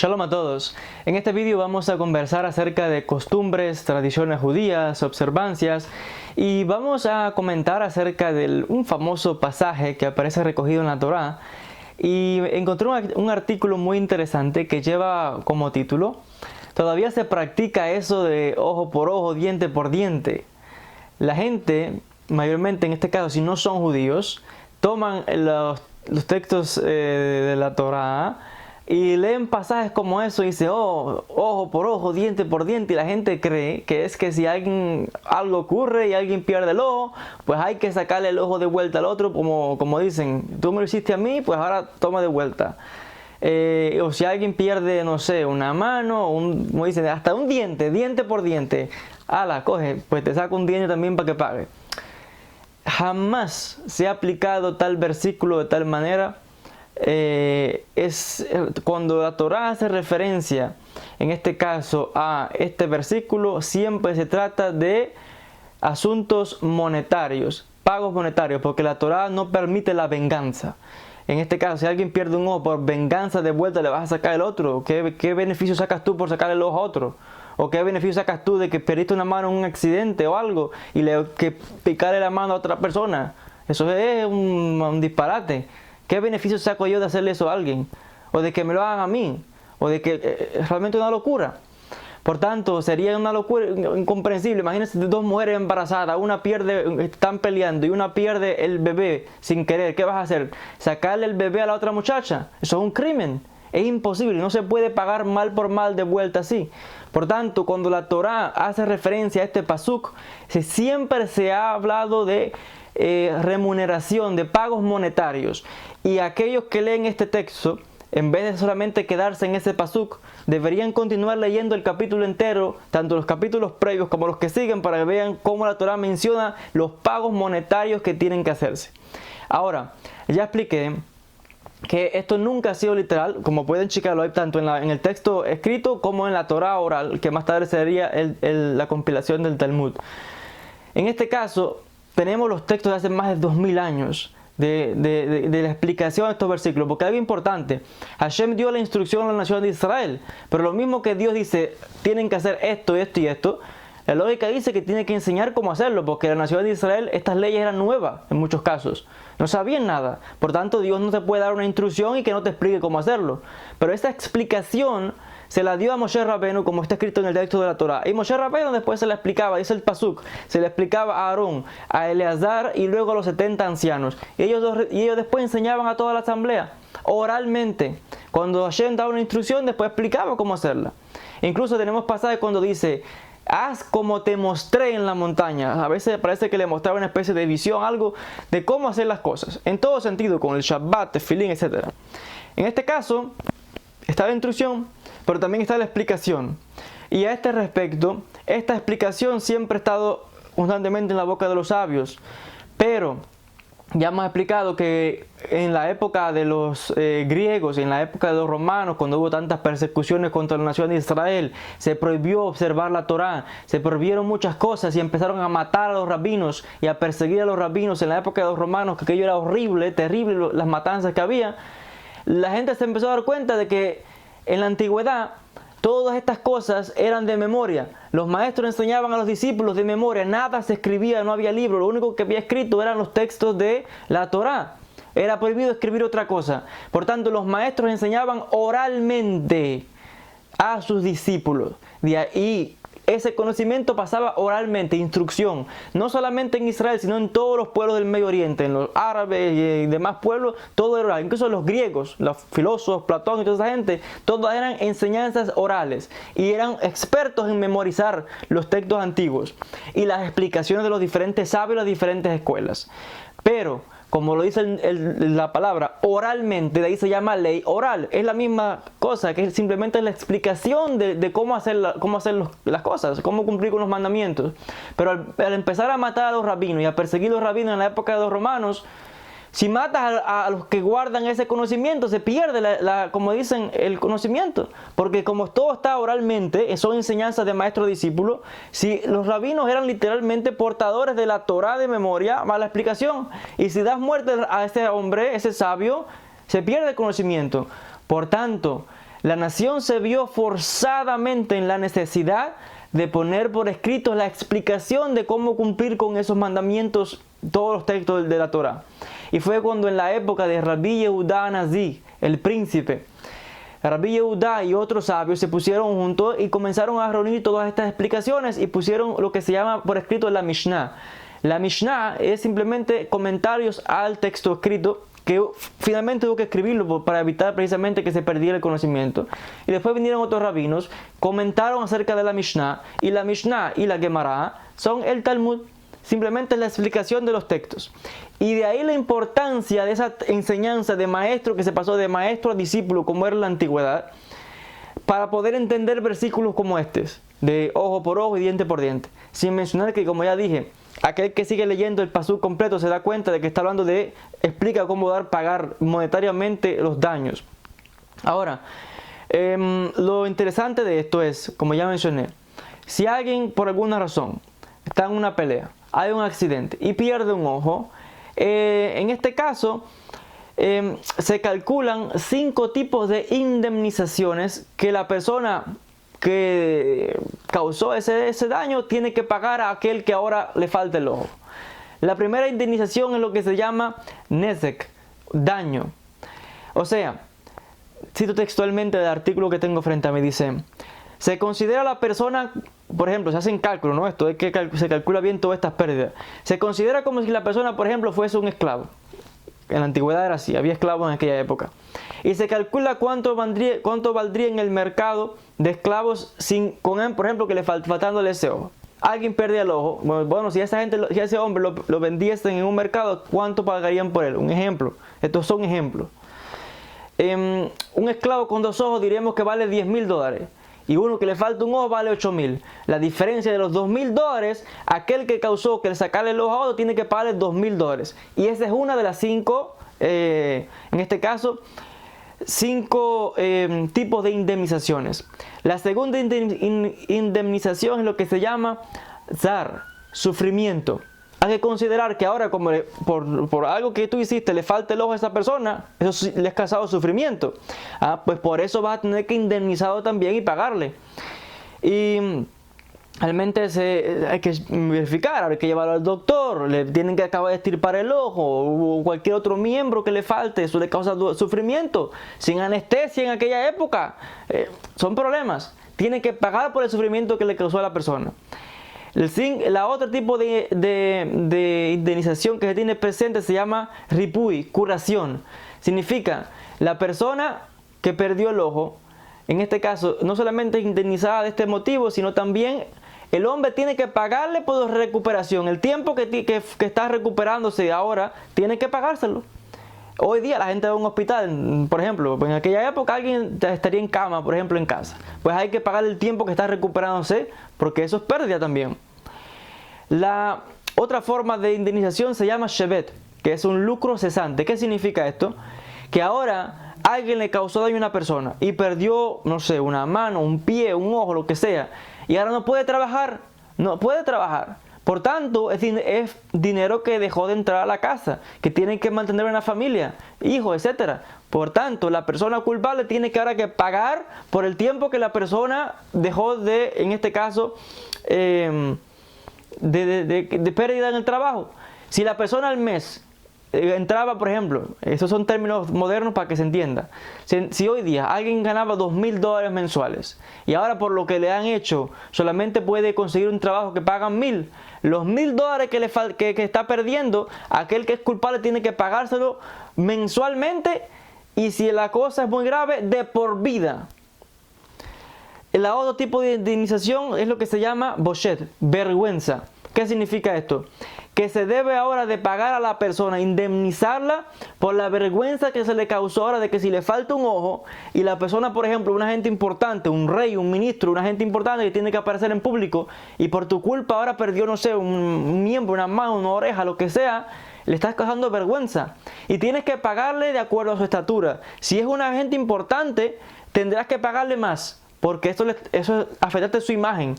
Shalom a todos. En este vídeo vamos a conversar acerca de costumbres, tradiciones judías, observancias y vamos a comentar acerca de un famoso pasaje que aparece recogido en la Torá. Y encontré un artículo muy interesante que lleva como título: ¿Todavía se practica eso de ojo por ojo, diente por diente? La gente, mayormente en este caso, si no son judíos, toman los textos de la Torá y leen pasajes como eso y dicen, ojo por ojo, diente por diente, y la gente cree que es que si algo ocurre y alguien pierde el ojo, pues hay que sacarle el ojo de vuelta al otro, como dicen, tú me lo hiciste a mí, pues ahora toma de vuelta. O si alguien pierde, no sé, una mano, como dicen, hasta un diente por diente, coge, pues te saco un diente también para que pague. Jamás se ha aplicado tal versículo de tal manera. Cuando la Torá hace referencia, en este caso, a este versículo, siempre se trata de asuntos monetarios, pagos monetarios, porque la Torá no permite la venganza. En este caso, si alguien pierde un ojo por venganza, de vuelta le vas a sacar el otro. ¿Qué beneficio sacas tú por sacar el ojo a otro? ¿O qué beneficio sacas tú de que perdiste una mano en un accidente o algo y que picarle la mano a otra persona? Eso es un disparate. ¿Qué beneficio saco yo de hacerle eso a alguien? O de que me lo hagan a mí. O de que realmente es una locura. Por tanto, sería una locura incomprensible. Imagínense dos mujeres embarazadas, están peleando y una pierde el bebé sin querer. ¿Qué vas a hacer? ¿Sacarle el bebé a la otra muchacha? Eso es un crimen. Es imposible. No se puede pagar mal por mal de vuelta así. Por tanto, cuando la Torá hace referencia a este pasuk, siempre se ha hablado de remuneración, de pagos monetarios. Y aquellos que leen este texto, en vez de solamente quedarse en ese pasuk, deberían continuar leyendo el capítulo entero, tanto los capítulos previos como los que siguen, para que vean cómo la Torá menciona los pagos monetarios que tienen que hacerse. Ahora, ya expliqué que esto nunca ha sido literal, como pueden checarlo ahí tanto en el texto escrito como en la Torá oral, que más tarde sería la compilación del Talmud. En este caso, tenemos los textos de hace más de 2000 años de la explicación de estos versículos, porque algo importante: Hashem dio la instrucción a la nación de Israel, pero lo mismo que Dios dice, tienen que hacer esto, esto y esto, la lógica dice que tiene que enseñar cómo hacerlo, porque la nación de Israel, estas leyes eran nuevas en muchos casos, no sabían nada. Por tanto, Dios no te puede dar una instrucción y que no te explique cómo hacerlo. Pero esta explicación se la dio a Moshe Rabbeinu, como está escrito en el texto de la Torá. Y Moshe Rabbeinu después se la explicaba, dice el pasuk, se le explicaba a Aarón, a Eleazar y luego a los 70 ancianos. Y ellos después enseñaban a toda la asamblea, oralmente. Cuando Hashem daba una instrucción, después explicaba cómo hacerla. Incluso tenemos pasajes cuando dice: haz como te mostré en la montaña. A veces parece que le mostraba una especie de visión, algo de cómo hacer las cosas. En todo sentido, con el Shabbat, Tefilín, etc. En este caso, está la instrucción, pero también está la explicación. Y a este respecto, esta explicación siempre ha estado constantemente en la boca de los sabios. Pero ya hemos explicado que en la época de los griegos, en la época de los romanos, cuando hubo tantas persecuciones contra la nación de Israel, se prohibió observar la Torá, se prohibieron muchas cosas y empezaron a matar a los rabinos y a perseguir a los rabinos en la época de los romanos, que aquello era horrible, terrible, las matanzas que había. La gente se empezó a dar cuenta de que en la antigüedad todas estas cosas eran de memoria. Los maestros enseñaban a los discípulos de memoria. Nada se escribía, no había libro. Lo único que había escrito eran los textos de la Torá. Era prohibido escribir otra cosa. Por tanto, los maestros enseñaban oralmente a sus discípulos. Y ese conocimiento pasaba oralmente, instrucción. No solamente en Israel, sino en todos los pueblos del Medio Oriente, en los árabes y demás pueblos, todo era oral. Incluso los griegos, los filósofos, Platón y toda esa gente, todas eran enseñanzas orales. Y eran expertos en memorizar los textos antiguos y las explicaciones de los diferentes sabios, las diferentes escuelas. Pero, como lo dice la palabra, oralmente, de ahí se llama ley oral. Es la misma cosa, que simplemente la explicación de cómo hacer las cosas, cómo cumplir con los mandamientos. Pero al empezar a matar a los rabinos y a perseguir a los rabinos en la época de los romanos, si matas a los que guardan ese conocimiento, se pierde, como dicen, el conocimiento. Porque como todo está oralmente, son enseñanzas de maestro-discípulo, si los rabinos eran literalmente portadores de la Torá de memoria, mala explicación. Y si das muerte a ese hombre, ese sabio, se pierde el conocimiento. Por tanto, la nación se vio forzadamente en la necesidad de poner por escrito la explicación de cómo cumplir con esos mandamientos, todos los textos de la Torá. Y fue cuando en la época de Rabbi Yehudá Anazí, el príncipe, Rabbi Yehudá y otros sabios se pusieron juntos y comenzaron a reunir todas estas explicaciones y pusieron lo que se llama por escrito la Mishnah. La Mishnah es simplemente comentarios al texto escrito, que finalmente tuvo que escribirlo para evitar precisamente que se perdiera el conocimiento. Y después vinieron otros rabinos, comentaron acerca de la Mishnah, y la Mishnah y la Gemara son el Talmud, simplemente la explicación de los textos. Y de ahí la importancia de esa enseñanza de maestro que se pasó de maestro a discípulo, como era en la antigüedad, para poder entender versículos como estos, de ojo por ojo y diente por diente. Sin mencionar que, como ya dije, aquel que sigue leyendo el pasú completo se da cuenta de que está hablando de, explica cómo pagar monetariamente los daños. Ahora, lo interesante de esto es, como ya mencioné, si alguien por alguna razón está en una pelea, hay un accidente y pierde un ojo, en este caso se calculan 5 tipos de indemnizaciones que la persona que causó ese daño tiene que pagar a aquel que ahora le falta el ojo. La primera indemnización es lo que se llama nezek, daño. O sea, cito textualmente el artículo que tengo frente a mí, dice: se considera la persona, por ejemplo, se hacen cálculos, ¿no? Esto es que se calcula bien todas estas pérdidas. Se considera como si la persona, por ejemplo, fuese un esclavo. En la antigüedad era así, había esclavos en aquella época. Y se calcula cuánto valdría en el mercado de esclavos por ejemplo, que le faltándole ese ojo. Alguien pierde el ojo. Bueno, si ese hombre lo vendiesen en un mercado, ¿cuánto pagarían por él? Un ejemplo. Estos son ejemplos. Un esclavo con 2 ojos diremos que vale $10,000. Y uno que le falta un ojo vale $8,000. La diferencia de los $2,000, aquel que causó que le sacarle el ojo a otro tiene que pagarle $2,000. Y esa es una de las 5, en este caso, 5 tipos de indemnizaciones. La segunda indemnización es lo que se llama zar, sufrimiento. Hay que considerar que ahora, como por algo que tú hiciste le falta el ojo a esa persona, eso le has causado sufrimiento. Pues por eso vas a tener que indemnizarlo también y pagarle. Y realmente hay que verificar, hay que llevarlo al doctor, le tienen que acabar de extirpar el ojo o cualquier otro miembro que le falte, eso le causa sufrimiento. Sin anestesia en aquella época, son problemas. Tiene que pagar por el sufrimiento que le causó a la persona. La otro tipo de indemnización que se tiene presente se llama ripui, curación. Significa la persona que perdió el ojo, en este caso no solamente indemnizada de este motivo, sino también el hombre tiene que pagarle por recuperación. El tiempo que está recuperándose ahora, tiene que pagárselo. Hoy día la gente va a un hospital, por ejemplo, en aquella época alguien estaría en cama, por ejemplo, en casa. Pues hay que pagar el tiempo que está recuperándose, porque eso es pérdida también. La otra forma de indemnización se llama shevet, que es un lucro cesante. ¿Qué significa esto? Que ahora alguien le causó daño a una persona y perdió, no sé, una mano, un pie, un ojo, lo que sea, y ahora no puede trabajar, Por tanto, es dinero que dejó de entrar a la casa, que tiene que mantener una familia, hijos, etc. Por tanto, la persona culpable tiene que ahora que pagar por el tiempo que la persona dejó de, en este caso, de pérdida en el trabajo. Si la persona al mes entraba, por ejemplo, esos son términos modernos para que se entienda. Si hoy día alguien ganaba $2,000 mensuales y ahora por lo que le han hecho solamente puede conseguir un trabajo que pagan $1,000, los $1,000 que está perdiendo, aquel que es culpable tiene que pagárselo mensualmente, y si la cosa es muy grave, de por vida. El otro tipo de indemnización es lo que se llama boshet, vergüenza. ¿Qué significa esto? Que se debe ahora de pagar a la persona, indemnizarla por la vergüenza que se le causó ahora de que si le falta un ojo y la persona, por ejemplo, una gente importante, un rey, un ministro, una gente importante que tiene que aparecer en público y por tu culpa ahora perdió, no sé, un miembro, una mano, una oreja, lo que sea, le estás causando vergüenza y tienes que pagarle de acuerdo a su estatura. Si es una gente importante, tendrás que pagarle más, porque eso afecta su imagen.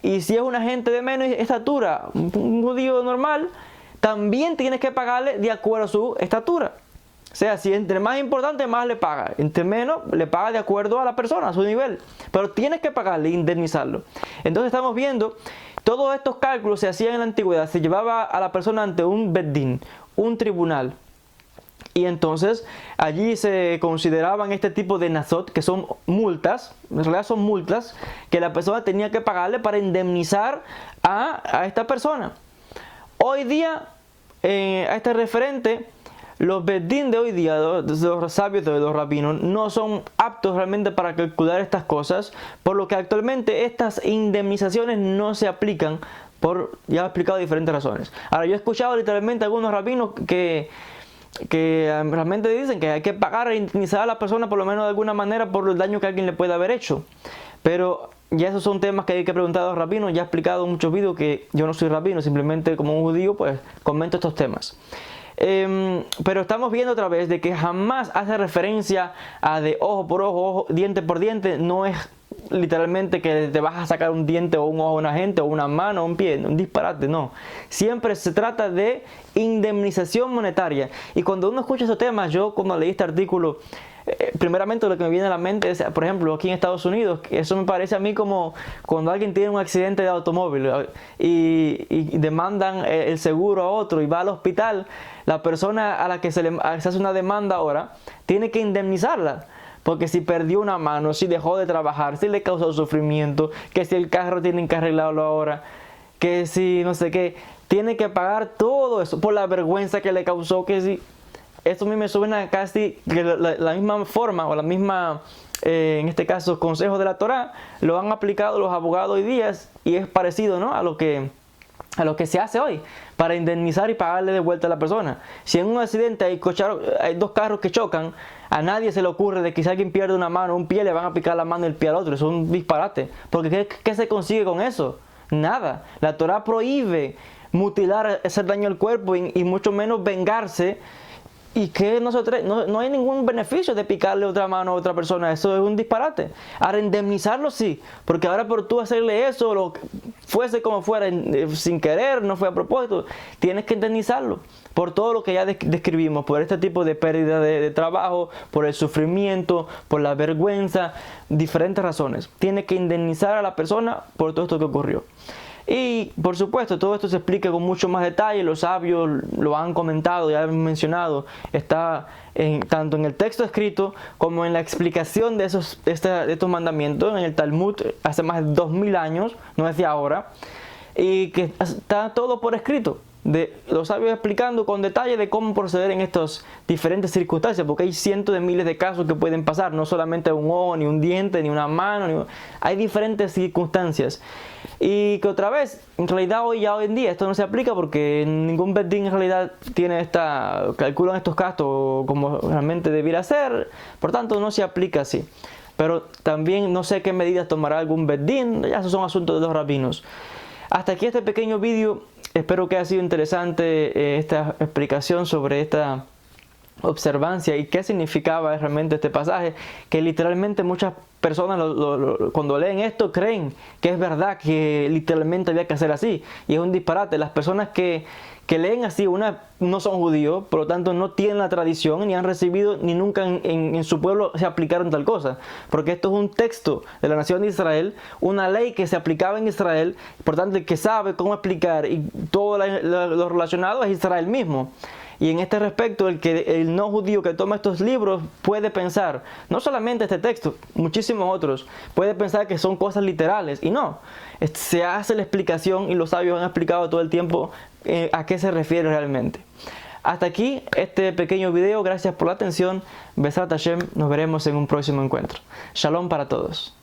Y si es una gente de menos estatura, un judío normal, también tienes que pagarle de acuerdo a su estatura. O sea, si entre más importante, más le paga. Entre menos, le paga de acuerdo a la persona, a su nivel. Pero tienes que pagarle, indemnizarlo. Entonces estamos viendo, todos estos cálculos se hacían en la antigüedad. Se llevaba a la persona ante un bedín, un tribunal. Y entonces allí se consideraban este tipo de nazot, que son multas, en realidad son multas, que la persona tenía que pagarle para indemnizar a esta persona. Hoy día, a este referente, los bedín de hoy día, los sabios de los rabinos, no son aptos realmente para calcular estas cosas, por lo que actualmente estas indemnizaciones no se aplican ya he explicado diferentes razones. Ahora, yo he escuchado literalmente a algunos rabinos que realmente dicen que hay que pagar e indemnizar a la persona por lo menos de alguna manera por el daño que alguien le puede haber hecho. Pero ya esos son temas que hay que preguntar a los rabinos. Ya he explicado en muchos vídeos que yo no soy rabino, simplemente como un judío pues comento estos temas. Pero estamos viendo otra vez de que jamás hace referencia a de ojo por ojo, diente por diente. No es literalmente que te vas a sacar un diente o un ojo a una gente o una mano o un pie, un disparate, no. Siempre se trata de indemnización monetaria. Y cuando uno escucha esos temas, yo cuando leí este artículo, primeramente lo que me viene a la mente es, por ejemplo, aquí en Estados Unidos, eso me parece a mí como cuando alguien tiene un accidente de automóvil y demandan el seguro a otro y va al hospital, la persona a la que se hace una demanda ahora tiene que indemnizarla. Porque si perdió una mano, si dejó de trabajar, si le causó sufrimiento, que si el carro tienen que arreglarlo ahora, que si no sé qué, tiene que pagar todo eso por la vergüenza que le causó, que si... Esto a mí me suena casi que la misma forma o la misma, en este caso, consejos de la Torá, lo han aplicado los abogados hoy día y es parecido, ¿no?, a lo que se hace hoy para indemnizar y pagarle de vuelta a la persona. Si en un accidente hay dos carros que chocan, a nadie se le ocurre de que si alguien pierde una mano o un pie le van a picar la mano y el pie al otro. Eso es un disparate. Porque ¿qué se consigue con eso? Nada. La Torá prohíbe mutilar, hacer daño al cuerpo y mucho menos vengarse. Y que no hay ningún beneficio de picarle otra mano a otra persona. Eso es un disparate. Ahora, indemnizarlo sí, porque ahora por tú hacerle eso, fuese como fuera, sin querer, no fue a propósito, tienes que indemnizarlo por todo lo que ya describimos, por este tipo de pérdida de trabajo, por el sufrimiento, por la vergüenza, diferentes razones. Tienes que indemnizar a la persona por todo esto que ocurrió. Y por supuesto todo esto se explica con mucho más detalle, los sabios lo han comentado, ya han mencionado, está tanto en el texto escrito como en la explicación de estos mandamientos en el Talmud hace más de 2000 años, no es de ahora, y que está todo por escrito, de los sabios explicando con detalle de cómo proceder en estas diferentes circunstancias, porque hay cientos de miles de casos que pueden pasar, no solamente un ojo, ni un diente, ni una mano, hay diferentes circunstancias. Y que otra vez, en realidad hoy en día esto no se aplica porque ningún bedín en realidad calculan estos gastos como realmente debiera ser, por tanto no se aplica así. Pero también no sé qué medidas tomará algún bedín, ya esos son asuntos de los rabinos. Hasta aquí este pequeño vídeo, espero que haya sido interesante esta explicación sobre esta observancia y qué significaba realmente este pasaje, que literalmente muchas personas cuando leen esto creen que es verdad, que literalmente había que hacer así, y es un disparate. Las personas que leen así, no son judíos, por lo tanto no tienen la tradición, ni han recibido, ni nunca en su pueblo se aplicaron tal cosa, porque esto es un texto de la nación de Israel, una ley que se aplicaba en Israel, por tanto el que sabe cómo explicar y todo lo relacionado es Israel mismo. Y en este respecto, el no judío que toma estos libros puede pensar, no solamente este texto, muchísimos otros, puede pensar que son cosas literales. Y no, se hace la explicación y los sabios han explicado todo el tiempo a qué se refiere realmente. Hasta aquí este pequeño video, gracias por la atención. Besat Hashem, nos veremos en un próximo encuentro. Shalom para todos.